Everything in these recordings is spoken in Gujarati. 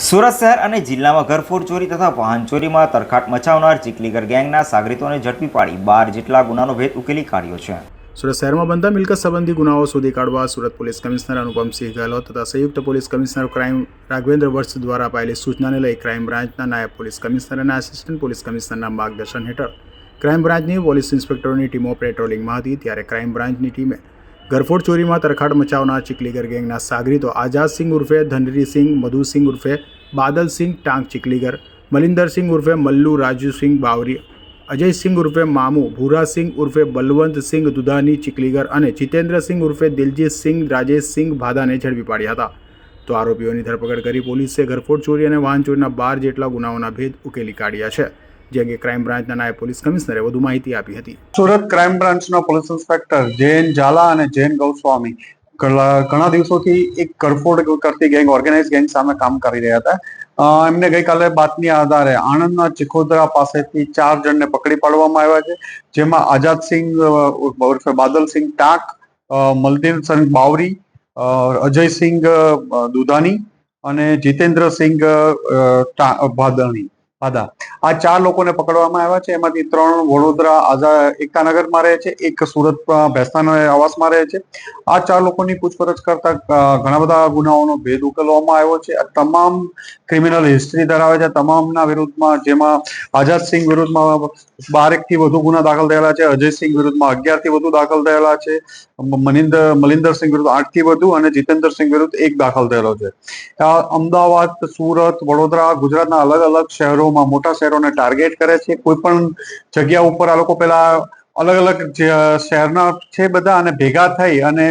સુરત શહેર અને જિલ્લામાં ઘરફોડ ચોરી તથા વાહન ચોરીમાં તરખાટ મચાવનાર ચીખલીગર ગેંગના સાગરીતોને ઝડપી પાડી 12 જેટલા ગુનાનો ભેદ ઉકેલી કાઢ્યો છે। સુરત શહેરમાં બનતા મિલકત સંબંધી ગુનાઓ શોધી કાઢવા સુરત પોલીસ કમિશનર અનુપમસિંહ ગેહલોત તથા સંયુક્ત પોલીસ કમિશનર ક્રાઇમ રાઘવેન્દ્ર વર્ષ દ્વારા અપાયેલી સૂચનાને લઈ ક્રાઇમ બ્રાન્ચના નાયબ પોલીસ કમિશનર અને આસિસ્ટન્ટ પોલીસ કમિશનરના માર્ગદર્શન હેઠળ ક્રાઇમ બ્રાન્ચની પોલીસ ઇન્સ્પેક્ટરોની ટીમો પેટ્રોલિંગમાં હતી। ત્યારે ક્રાઇમ બ્રાન્ચની ટીમે ઘરફોડ ચોરીમાં તરખાટ મચાવનાર ચીખલીગર ગેંગના સાગરીતો આઝાદસિંહ ઉર્ફે ધનરીસિંહ, મધુસિંહ ઉર્ફે બાદલસિંહ ટાંક ચીખલીગર, મલિંદરસિંહ ઉર્ફે મલ્લુ રાજુસિંહ બાવરી, અજયસિંહ ઉર્ફે મામુ, ભૂરાસિંહ ઉર્ફે બલવંતસિંહ દુધાની ચીખલીગર અને જીતેન્દ્રસિંહ ઉર્ફે દિલજીતસિંહ રાજેશસિંહ ભાદાને ઝડપી પાડ્યા હતા। તો આરોપીઓની ધરપકડ કરી પોલીસે ઘરફોડ ચોરી અને વાહન ચોરીના 12 જેટલા ગુનાઓના ભેદ ઉકેલી કાઢ્યા છે। જે અંગે ક્રાઇમ બ્રાન્ચના નાયબ પોલીસ કમિશનરે વધુ માહિતી આપી હતી। સુરત ક્રાઇમ બ્રાન્ચના પોલીસ ઇન્સ્પેક્ટર જૈન ઝાલા અને જૈન ગૌસ્વામી ઘણા દિવસોથી એક ઘરફોડ કરતી ગેંગ, ઓર્ગેનાઇઝ ગેંગ સામે કામ કરી રહ્યા હતા। એમને ગઈકાલે બાતમી આધારે આણંદના ચિખોદરા પાસેથી 4 જણને પકડી પાડવામાં આવ્યા છે, જેમાં આઝાદસિંહ ઉર્ફે બાદલસિંહ ટાંક, મલદીરસિંહ બાવરી, અજયસિંહ દુધાની અને જીતેન્દ્રસિંહ ભાદા આ 4 લોકોને પકડવામાં આવ્યા છે। એમાંથી 3 વડોદરા એકતાનગરમાં રહે છે, એક સુરત ભેસ્તાન આવાસમાં રહે છે। આ 4 લોકોની પૂછપરછ કરતા ઘણા બધા ગુનાઓનો ભેદ ઉકેલવામાં આવ્યો છે। આ તમામ ક્રિમિનલ હિસ્ટ્રી ધરાવે છે। તમામના વિરુદ્ધમાં, જેમાં આઝાદસિંહ વિરુદ્ધમાં 12 થી વધુ ગુના દાખલ થયેલા છે, અજયસિંહ વિરુદ્ધમાં 11 થી વધુ દાખલ થયેલા છે, મલિંદરસિંહ વિરુદ્ધ 8 થી વધુ અને જીતેન્દ્રસિંહ વિરુદ્ધ 1 દાખલ થયેલો છે। અમદાવાદ, સુરત, વડોદરા, ગુજરાતના અલગ અલગ શહેરોમાં, મોટા શહેરોને ટાર્ગેટ કરે છે। કોઈ પણ જગ્યા ઉપર આ લોકો પેલા અલગ અલગ શહેરના છે બધા અને ભેગા થઈ અને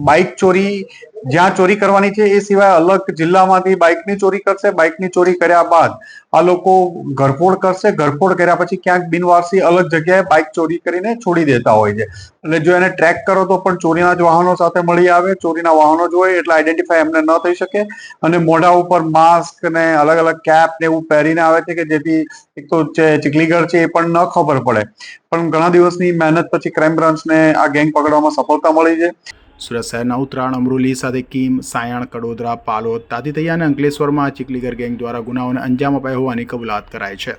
બાઇક ચોરી જ્યાં ચોરી કરવાની છે એ સિવાય અલગ જિલ્લામાંથી બાઇકની ચોરી કરશે। બાઇકની ચોરી કર્યા બાદ આ લોકો ઘરફોડ કરશે। ઘરફોડ કર્યા પછી ક્યાંક બિનવારસી અલગ જગ્યાએ બાઇક ચોરી કરીને છોડી દેતા હોય છે। એટલે જો એને ટ્રેક કરો તો પણ ચોરીના જ વાહનો સાથે મળી આવે। ચોરીના વાહનો જ હોય એટલે આઈડેન્ટિફાય એમને ન થઈ શકે અને મોઢા ઉપર માસ્ક ને અલગ અલગ કેપ ને એવું પહેરીને આવે છે કે જેથી એક તો ચીખલીગર છે એ પણ ન ખબર પડે। પણ ઘણા દિવસની મહેનત પછી ક્રાઇમ બ્રાન્ચને આ ગેંગ પકડવામાં સફળતા મળી છે। સુરત શહેરના ઉત્તરાયણ, અમરોલી સાથે કીમ, સાયણ, કડોદરા, પાલોદ, તાતીતૈયા અને અંકલેશ્વરમાં ચીખલીગર ગેંગ દ્વારા ગુનાઓને અંજામ અપાયો હોવાની કબૂલાત કરાઈ છે।